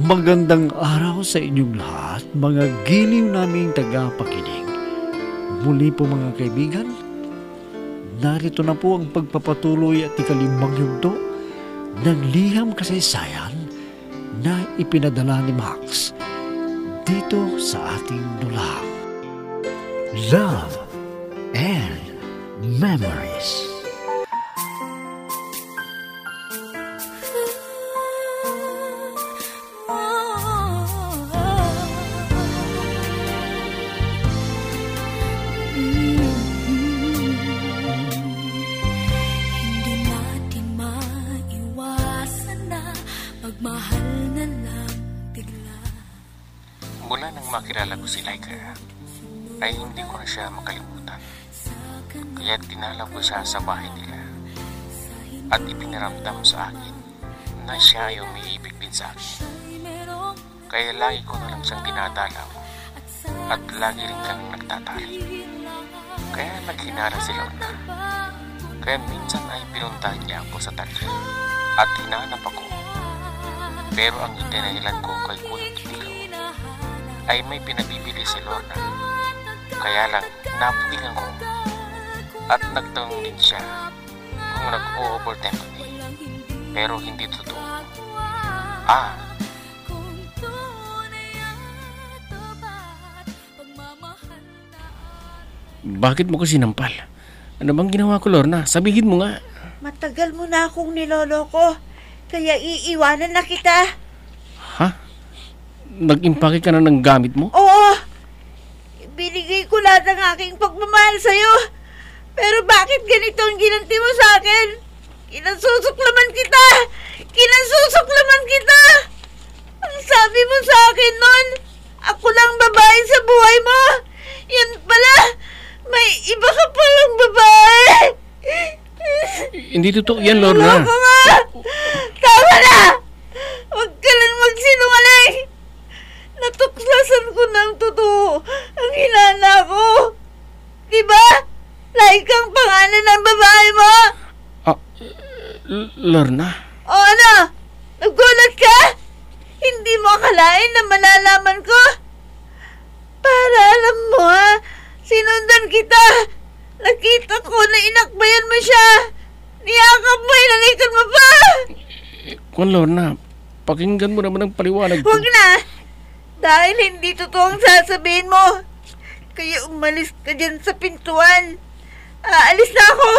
Magandang araw sa inyong lahat, mga giliw naming tagapakinig. Muli po mga kaibigan, narito na po ang pagpapatuloy at ikalimang yugto ng liham kasaysayan na ipinadala ni Max dito sa ating dulang. Love and Memories. Mula nang makilala ko si Laika, ay hindi ko na siya makalimutan. Kaya dinala ko siya sa bahay nila at ipiniramdam sa akin na siya ay umiibig din sa akin. Kaya lagi ko na lang siyang dinadalaw at lagi rin kami nagtatali. Kaya naghinara si Lorna. Kaya minsan ay pinuntahan niya ako sa talye at hinanap ako. Pero ang itinahilan ko kay Kuya Kipilo ay may pinabibili si Lorna. Kaya lang napugilan ko at nagtanong din siya kung nag-o-overtime kami. Pero hindi totoo. Bakit mo ko sinampal? Ano bang ginawa ko, Lorna? Sabihin mo nga. Matagal mo na akong niloloko, kaya iiwanan na kita. Ha? Nag-impake ka na ng gamit mo? Oo, binigay ko lahat ng aking pagmamahal sa'yo. Pero bakit ganito ang ginanti mo sa akin? Kinasusuklaman kita! Kinasusuklaman kita! Ang sabi mo sa akin nun, ako lang babae sa buhay mo. Yan pala, may iba ka palang babae. Hindi totoo yan, Lorna. Loko nga! Tama na! Huwag ka lang magsinungaling! Natuklasan ko ng totoo ang hinala ko. Diba? Like ang pangalan ng babae mo? Lorna? O ano? Nagulat ka? Hindi mo akalain na malalaman ko? Para alam mo ha, sinundan kita. Nakita ko na inakbayan mo siya. Niyakap mo, inalikan mo pa. Kung Lorna, pakinggan mo naman ang paliwanag ko. Huwag na. Dahil hindi totoo ang sasabihin mo. Kaya umalis ka dyan sa pintuan. Aalis na ako.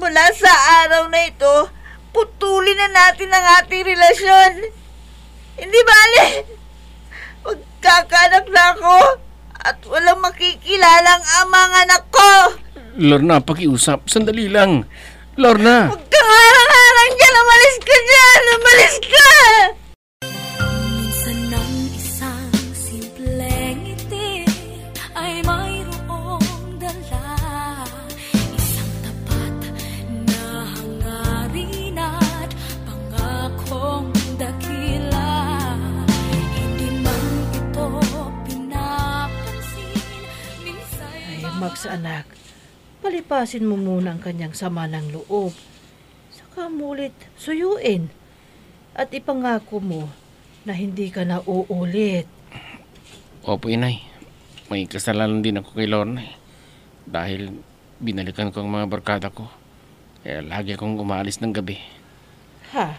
Mula sa araw na ito, putulin na natin ang ating relasyon. Hindi bale. Magkakaanak na ako at walang makikilalang amang anak ko. Lorna, pakiusap. Sandali lang. Lorna! Huwag kang harang-harang dyan. Umalis ka dyan. Umalis ka. Minsan ng isang simpleng ngiti ay mayroong dala. Isang tapat na hangarin at pangakong dakila. Hindi man ito pinapansin. Ay, Max anak, palipasin mo muna ang kanyang sama ng loob. Saka mulit suyuin. At ipangako mo na hindi ka na uulit. Opo, inay. May kasalanan din ako kay Lorna dahil binalikan ko ang mga barkada ko. Kaya lagi akong umaalis ng gabi. Ha?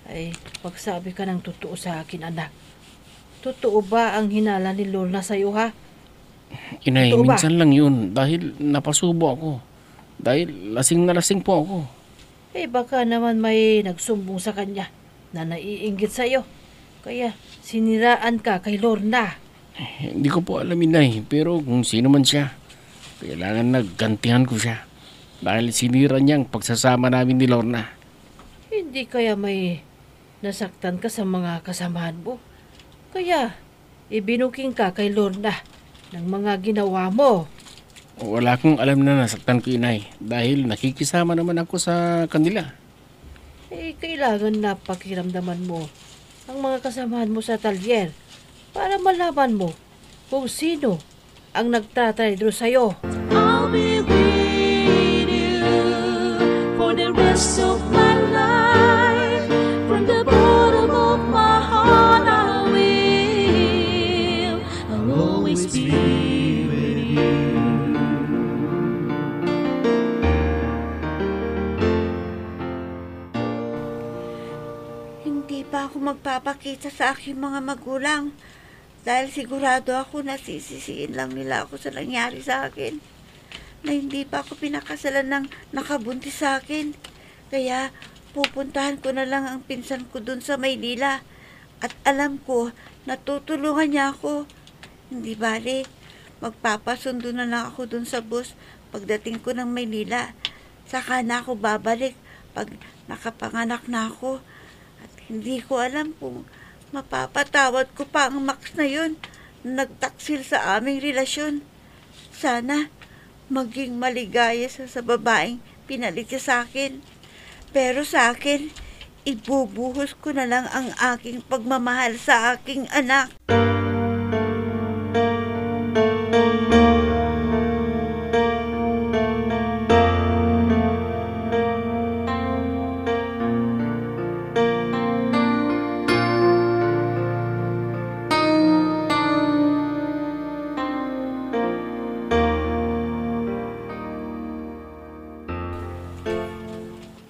Ay, pagsabi ka ng totoo sa akin, anak. Totoo ba ang hinala ni Lorna sa'yo, ha? Inay, Totoo ba? minsan lang yun dahil napasubo ako. Dahil lasing na lasing po ako. Eh, baka naman may nagsumbong sa kanya na naiinggit sa'yo. Kaya siniraan ka kay Lorna. Hindi ko po alam, inay. Pero kung sino man siya, kailangan naggantihan ko siya. Dahil sinira niya ang pagsasama namin ni Lorna. Hindi kaya may nasaktan ka sa mga kasamahan mo. Kaya ibinuking ka kay Lorna ng mga ginawa mo. Wala akong alam na nasaktan ko, inay. Dahil nakikisama naman ako sa kanila. Eh, kailangan na pakiramdaman mo ang mga kasamahan mo sa talyer para malaman mo kung sino ang nagtatraidor sa'yo. I'll be with you for the rest of my life. From the bottom of my heart always be with you. Hindi pa ako magpapakita sa aking mga magulang dahil sigurado ako na sisisiin lang nila ako sa nangyari sa akin. Na hindi pa ako pinakasalan ng nakabuntis sa akin. Kaya pupuntahan ko na lang ang pinsan ko dun sa Maynila. At alam ko na tutulungan niya ako. Hindi bale, magpapasundo na lang ako dun sa bus pagdating ko ng Maynila. Saka na ako babalik pag nakapanganak na ako. At hindi ko alam kung mapapatawad ko pa ang Max na yun na nagtaksil sa aming relasyon. Sana maging maligaya sa babaeng pinalit niya sa akin. Pero sa akin, ibubuhos ko na lang ang aking pagmamahal sa aking anak.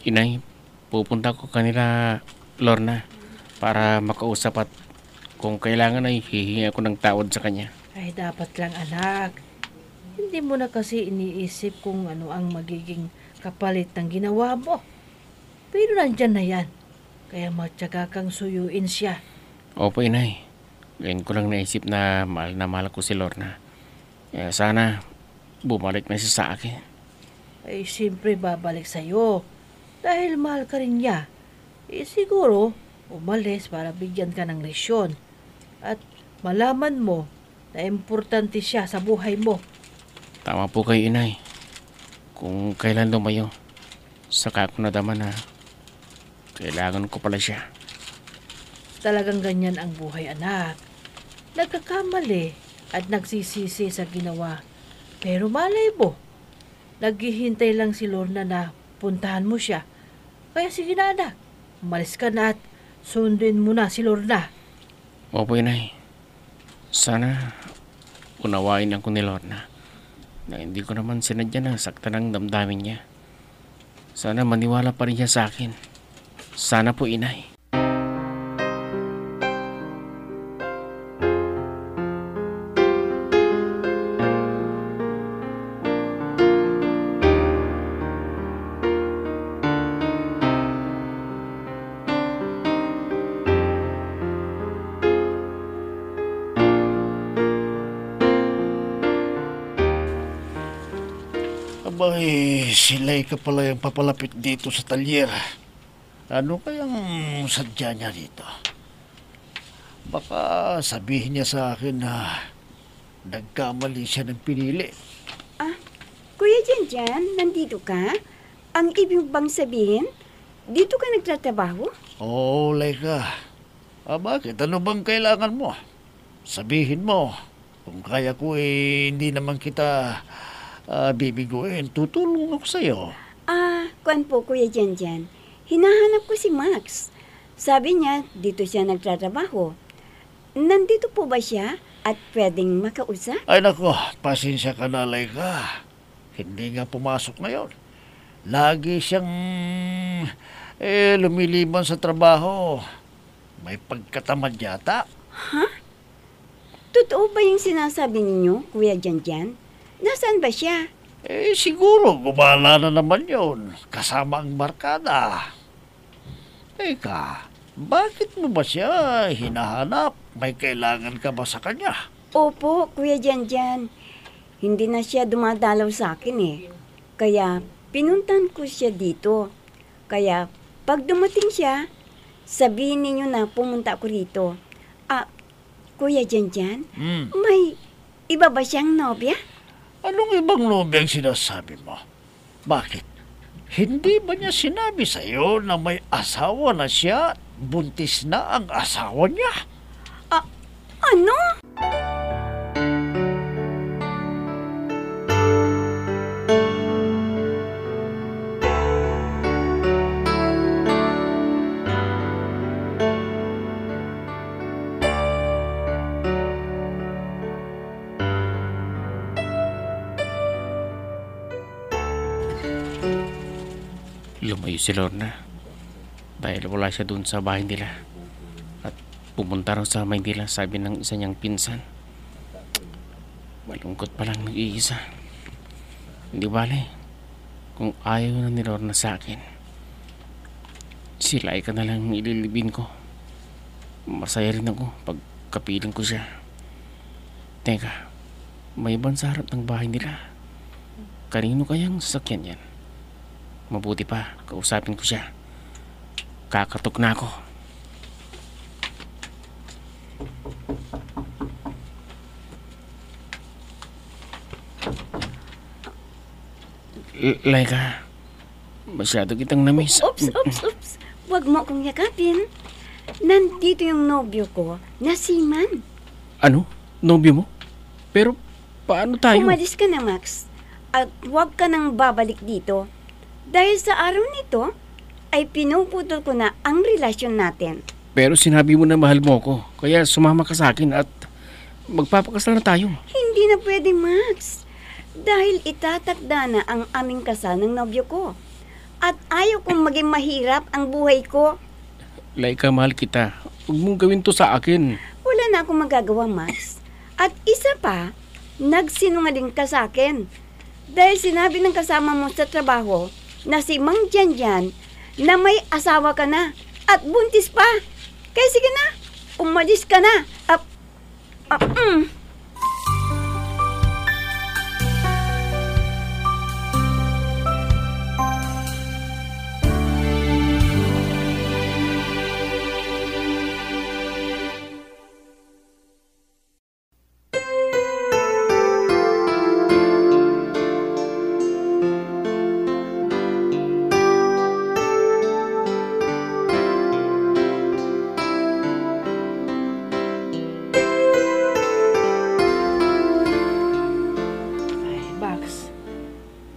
Inay, pupunta ko kanila Lorna para makausap at kung kailangan ay hihingi ako ng tawad sa kanya. Ay, dapat lang anak. Hindi mo na kasi iniisip kung ano ang magiging kapalit ng ginawa mo. Pero nandyan na yan. Kaya magtyaga kang suyuin siya. Opo, inay. Ngayon ko lang naisip na mahal ko si Lorna. Kaya sana bumalik na siya sa akin. Ay, siyempre babalik sa'yo. Dahil mahal ka rin niya. Siguro, umalis para bigyan ka ng lesyon. At malaman mo na importante siya sa buhay mo. Tama po kayo, inay. Kung kailan lumayo, saka ko nadama na kailangan ko pala siya. Talagang ganyan ang buhay, anak. Nagkakamali at nagsisisi sa ginawa. Pero malay mo, naghihintay lang si Lorna na puntahan mo siya. Kaya sige na, anak. Umalis ka na at sundin mo na si Lorna. Opo, inay. Sana unawain ako ni Lorna na hindi ko naman sinadya na saktan ang damdamin niya. Sana maniwala pa rin siya sa akin. Sana po, inay. Abay, sila'y ka pala yung papalapit dito sa talyer. Ano kayang sadya niya dito? Baka sabihin niya sa akin na nagkamali siya ng pinili. Kuya Janjan, nandito ka? Ang ibig bang sabihin, dito ka nagtatrabaho? Oo, Laika. Bakit? Ano bang kailangan mo? Sabihin mo. Kung kaya ko hindi naman kita bibiguin. Tutulong ako sa'yo. Kuwan po, Kuya Janjan. Hinahanap ko si Max. Sabi niya, dito siya nagtatrabaho. Nandito po ba siya at pwedeng makausap? Ay nako, pasensya ka na, Laika. Hindi nga pumasok ngayon. Lagi siyang lumiliban sa trabaho. May pagkatamad yata. Totoo ba yung sinasabi ninyo, Kuya Janjan? Nasaan ba siya? Siguro gumala na naman yon kasama ang barkada. Teka, bakit mo ba siya hinahanap? May kailangan ka ba sa kanya? Opo, Kuya Janjan. Hindi na siya dumadalaw sa akin Kaya pinuntan ko siya dito. Kaya pag dumating siya, sabihin ninyo na pumunta ako rito. Kuya Janjan, may iba ba siyang nobya? Anong ibang nobya ang sinasabi mo? Bakit? Hindi ba niya sinabi sa'yo na may asawa na siya? Buntis na ang asawa niya? Ano? lumayo si Lorna dahil wala siya doon sa bahay nila at pumunta raw sa Maynila, sabi ng isa niyang pinsan. Malungkot pa lang nag-iisa. Hindi bale kung ayaw na ni Lorna sa akin, sila ay ka na lang ililibin ko. Masaya rin ako pag kapiling ko siya. Teka, may iban sa harap ng bahay nila. Kanino kayang sasakyan yan? Mabuti pa, kausapin ko siya. Kakatok na ako. Laika, masyado kitang namiss. Oops. Huwag mo akong yakapin. Nandito yung nobyo ko na si Man. Ano? Nobyo mo? Pero paano tayo? Umalis ka na, Max. At huwag ka nang babalik dito. Dahil sa araw nito, ay pinuputol ko na ang relasyon natin. Pero sinabi mo na mahal mo ako, kaya sumama ka sa akin at magpapakasal na tayo. Hindi na pwede, Max. Dahil itatakda na ang aming kasal ng nobyo ko. At ayaw kong maging mahirap ang buhay ko. Laika, mahal kita. Huwag mong gawin to sa akin. Wala na akong magagawa, Max. At isa pa, nagsinungaling ka sa akin. Dahil sinabi ng kasama mo sa trabaho na si Mang Janjan na may asawa ka na at buntis pa. Kaya sige na, umalis ka na.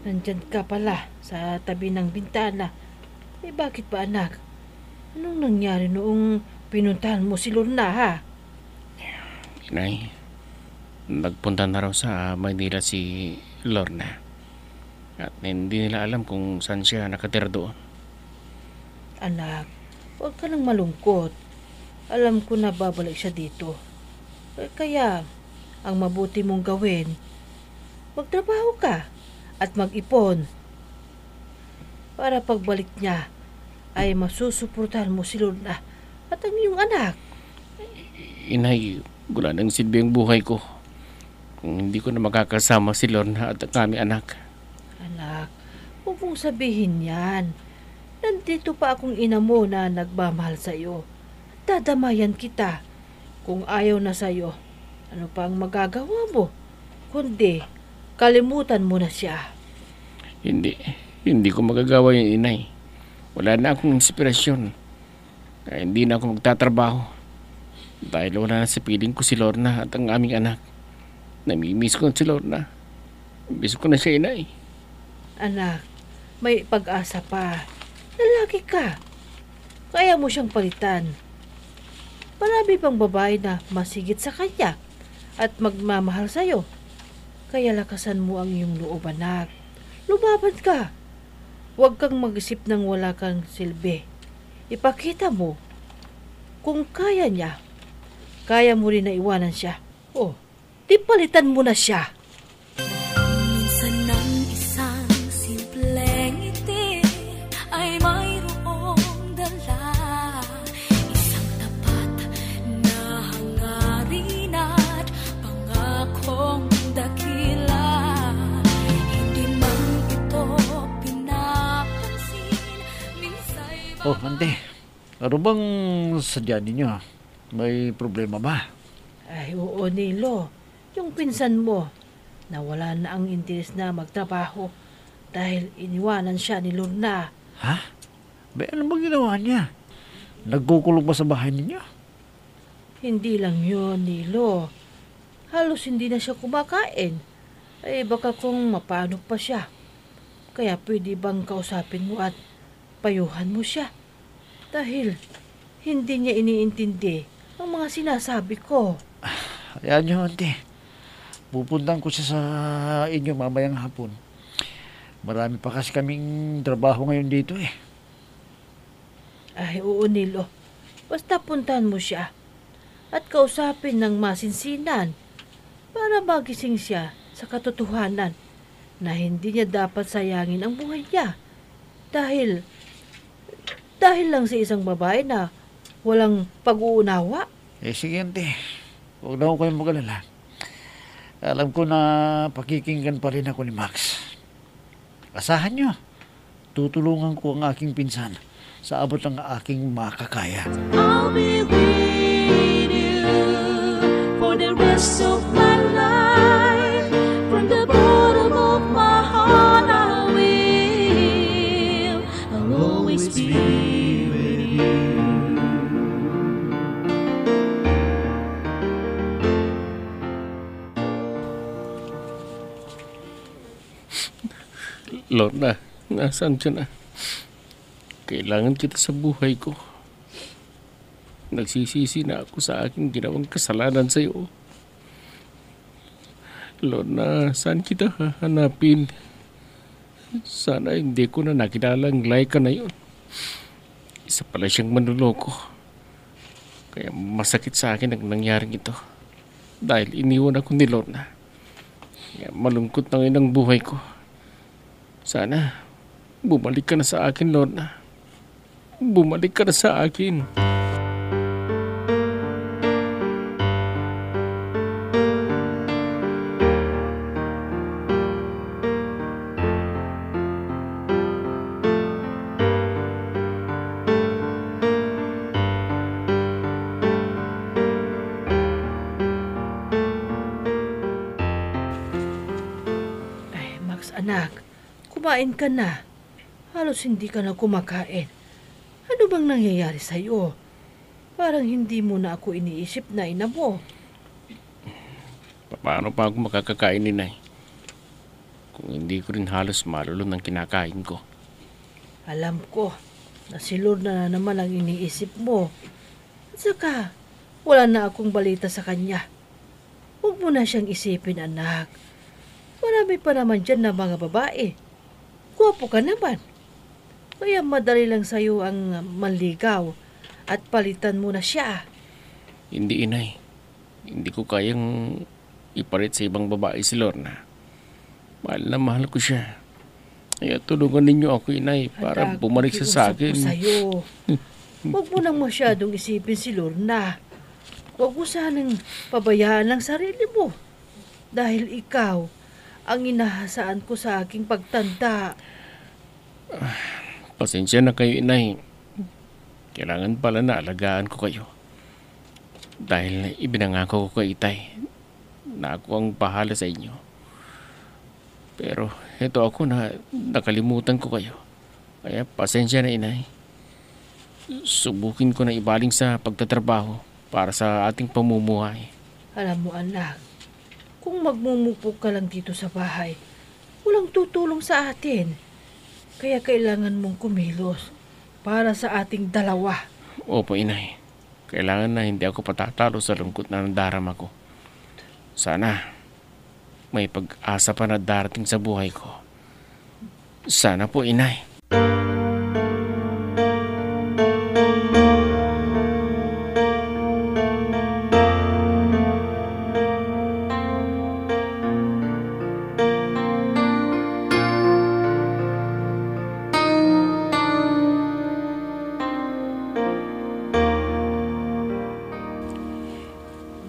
Nandyan ka pala sa tabi ng bintana. Bakit ba, anak? Anong nangyari noong pinuntahan mo si Lorna, ha? Inay, nagpunta na raw sa Maynila si Lorna. At hindi nila alam kung saan siya nakatira doon. Anak, huwag ka nang malungkot. Alam ko na babalik siya dito. Kaya, ang mabuti mong gawin, magtrabaho ka at mag-ipon para pagbalik niya ay masusuportahan mo si Lorna at ang iyong anak. Inay, wala nang silbi ang buhay ko kung hindi ko na makakasama si Lorna at ang aming anak. Anak, huwag mong sabihin yan. Nandito pa akong ina mo na nagmamahal sa iyo. Dadamayan kita. Kung ayaw na sa iyo, ano pa ang magagawa mo? Kundi kalimutan mo na siya. Hindi ko magagawa yun, inay. Wala na akong inspirasyon. Kaya hindi na ako magtatrabaho. Dahil wala na sa piling ko si Lorna at ang aming anak. Namimiss ko si Lorna. Miss ko na siya, inay. Anak, may pag-asa pa. Lalaki ka. Kaya mo siyang palitan. Marami pang babae na masigit sa kanya at magmamahal sa'yo. Kaya lakasan mo ang iyong loob, anak. Lumaban ka. Huwag kang mag-isip ng wala kang silbi. Ipakita mo kung kaya niya. Kaya mo rin na iwanan siya. Di palitan mo na siya. Minsan ng isang simpleng ngiti ay mayroong dala. Isang tapat na hangarin at pangakong dakila. Hindi man ito pinapansin. Minsa'y Ante, ano bang sadya ninyo? May problema ba? Ay, oo, Nilo. Yung pinsan mo, nawala na ang interes na magtrabaho dahil iniwanan siya ni Lorna. Ha? Ano bang ginawa niya? Nagkukulong ba sa bahay ninyo? Hindi lang yun, Nilo. Halos hindi na siya kumakain. Ay, baka kung mapano pa siya. Kaya pwede bang kausapin mo at payuhan mo siya? Dahil hindi niya iniintindi ang mga sinasabi ko. Ayan nyo, ante. Pupuntan ko siya sa inyo mamayang hapon. Marami pa kasi kaming trabaho ngayon dito eh. Ay, oo, Nilo. Basta puntahan mo siya at kausapin ng masinsinan para magising siya sa katotohanan na hindi niya dapat sayangin ang buhay niya dahil lang sa isang babae na walang pag-uunawa. Eh sige, ante. Huwag na ako kayong mag-alala. Alam ko na pakikinggan pa rin ako ni Max. Asahan niyo. Tutulungan ko ang aking pinsan sa abot ng aking makakaya. I'll be with you for the rest of my life. From the bottom of my heart, I'll always be with you. Lorna, nasaan ka na? Kailangan kita sa buhay ko. Nagsisisi na ako sa aking ginawang kasalanan sa iyo. Lorna, saan kita hahanapin? Sana hindi ko na nakilala ang Laika na yun. Isa pala siyang manloloko. Kaya masakit sa akin ang nangyaring ito. Dahil iniwan ako ni Lorna. Kaya malungkot na ngayon ang buhay ko. Sana bumalik ka na sa akin, Lorna. Bumalik ka na sa akin. Ay, Max anak, kumain ka na. Halos hindi ka na kumakain. Ano bang nangyayari sa'yo? Parang hindi mo na ako iniisip na ina mo. Paano pa ako makakakain ni Nay? Kung hindi ko rin halos malulun ang kinakain ko. Alam ko na si Lorna na naman ang iniisip mo. At saka, wala na akong balita sa kanya. Huwag mo na siyang isipin, anak. Marami pa naman dyan na mga babae. Gwapo ka naman. Kaya madali lang sa'yo ang manligaw at palitan mo na siya. Hindi, Inay. Hindi ko kayang ipalit sa ibang babae si Lorna. Mahal na mahal ko siya. Kaya tulungan ninyo ako, Inay, para Anak, bumalik siya sa akin. pakiusap ko sa'yo. Huwag mo nang masyadong isipin si Lorna. Huwag mo sanang pabayaan ang sarili mo. Dahil ikaw ang inahasaan ko sa aking pagtanda. Pasensya na kayo, Inay. Kailangan pala na alagaan ko kayo. Dahil ibinangako ko kay Itay na ako ang bahala sa inyo. Pero ito ako na nakalimutan ko kayo. Kaya pasensya na, Inay. Subukin ko na ibaling sa pagtatrabaho para sa ating pamumuhay. Alam mo, anak, kung magmumupog ka lang dito sa bahay, walang tutulong sa atin. Kaya kailangan mong kumilos para sa ating dalawa. Opo, Inay. Kailangan na hindi ako patatalo sa lungkot na nadarama ko. Sana may pag-asa pa na darating sa buhay ko. Sana po, Inay.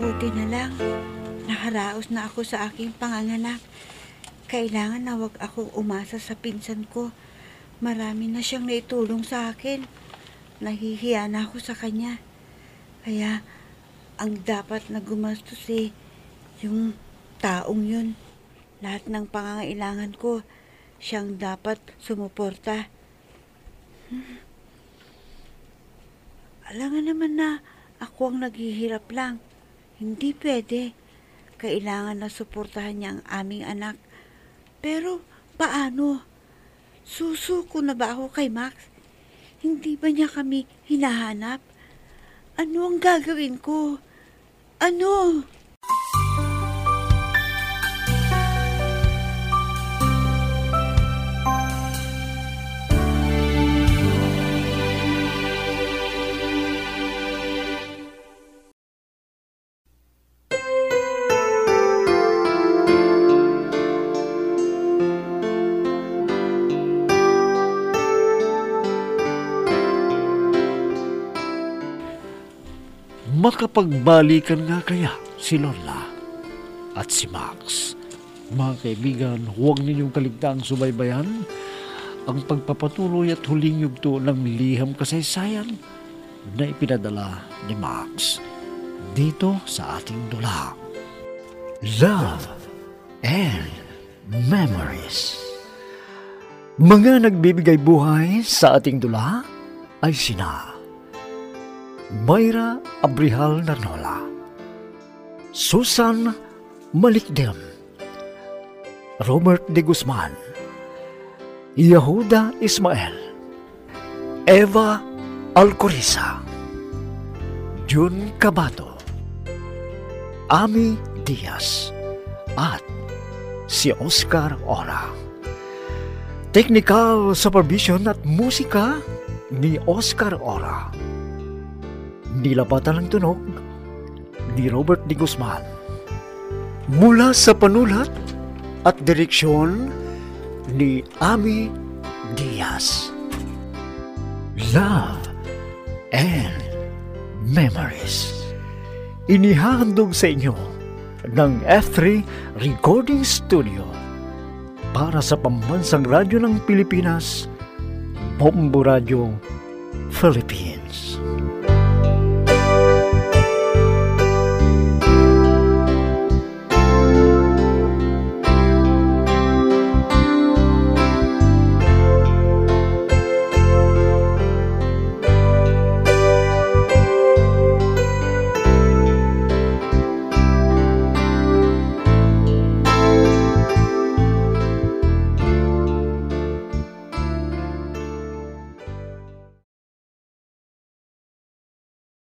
Buti na lang, nakaraos na ako sa aking panganganak. Kailangan na wag akong umasa sa pinsan ko. Marami na siyang naitulong sa akin. Nahihiya na ako sa kanya. Kaya, ang dapat na gumastos yung taong yun. Lahat ng pangangailangan ko, siyang dapat sumuporta. Alam nga naman na ako ang naghihirap lang. Hindi pwede. Kailangan na suportahan niya ang aming anak. Pero, paano? Susuko na ba ako kay Max? Hindi ba niya kami hinahanap? Ano ang gagawin ko? Ano? Makapagbalikan nga kaya si Lola at si Max. Mga kaibigan, huwag ninyong kaligtaang subaybayan ang pagpapatuloy at huling yugto ng liham kasaysayan na ipinadala ni Max dito sa ating dula. Love and Memories. Mga nagbibigay buhay sa ating dula ay sina Mayra Abrihal Narnola, Susan Malikdem, Robert de Guzman, Yehuda Ismael, Eva Alcoriza, Jun Cabato, Ami Diaz, at si Oscar Ora. Technical supervision at musika ni Oscar Ora. Nilapatan ng tunog ni Robert de Guzman. Mula sa panulat at direksyon ni Ami Diaz. Love and Memories. Inihahandog sa inyo ng F3 Recording Studio para sa Pambansang Radyo ng Pilipinas, Bombo Radio Philippines.